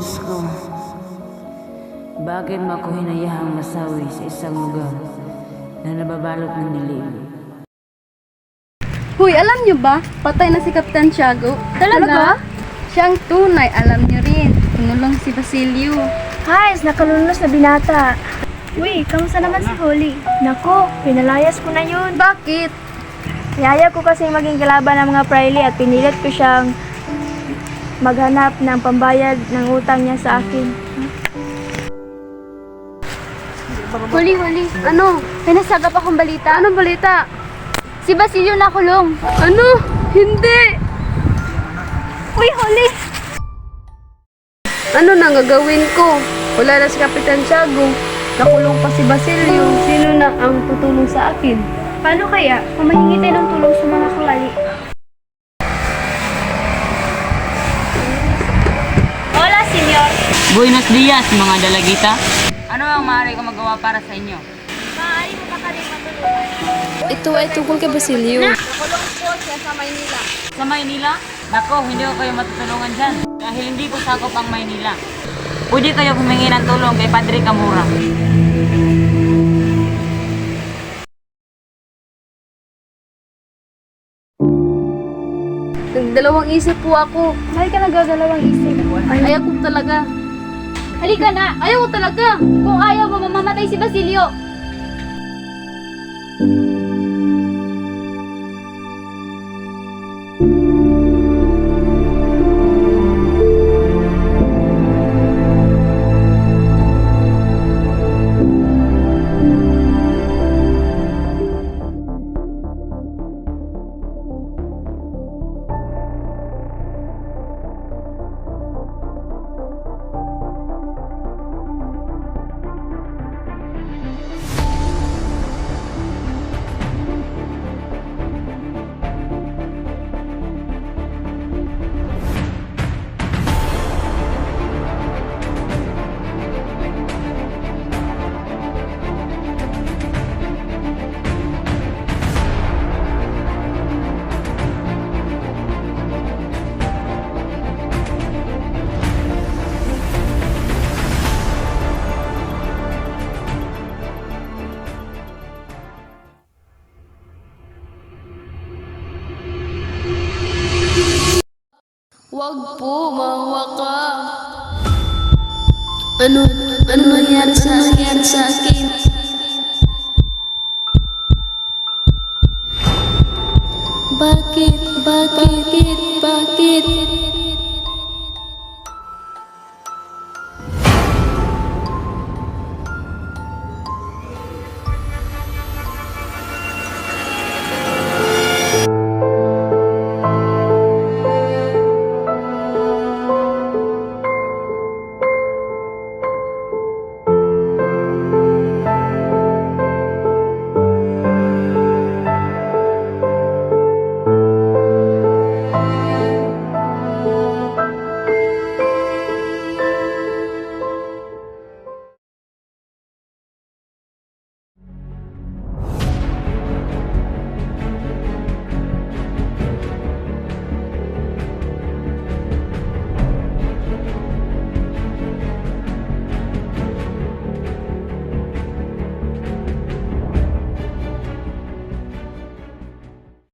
Diyos ko, bakit mo ako hinayahang masawi sa isang lugar na nababalot ng dilim? Hoy, alam niyo ba? Patay na si Kapitan Tiago. Talaga? Siyang tunay, alam niyo rin. Kinulong si Basilio. Guys, nakalulunod na binata. Uy, kamusta naman si Holly? Nako, pinalayas ko na yun. Bakit? Yaya ko kasi maging kalaban ng mga praile at pinilit ko siyang maghanap ng pambayad ng utang niya sa akin. Huli. Ano? May nasagap akong balita. Anong balita? Si Basilio nakulong. Ano? Hindi. Uy, Holly! Ano nang gagawin ko? Wala na si Kapitan Tiago. Nakulong pa si Basilio. Sino na ang tutulong sa akin? Paano kaya kung mahingi tayo ng tulong sa mga kulali? Hola, senyor! Buenos dias, mga dalagita. Ano ang maaari ko magawa para sa inyo? Maaari mo ba kami matulungan? Ito ay tungkol kay Basilio. Nakulong po siya sa Maynila. Sa Maynila? Nako, hindi ko kayo matutulungan dyan. Dahil hindi ko sakop ang Maynila. Pwede kayo humingi ng tulong kay Padre Camura. Nagdalawang isip po ako. Bakit ka nagdadalawang isip? Ayaw ko talaga. Halika na! Ayaw ko talaga! Kung ayaw mo, mamamatay si Basilio! Wag po, mawa ka. Ano nangyari sa akin? Bakit?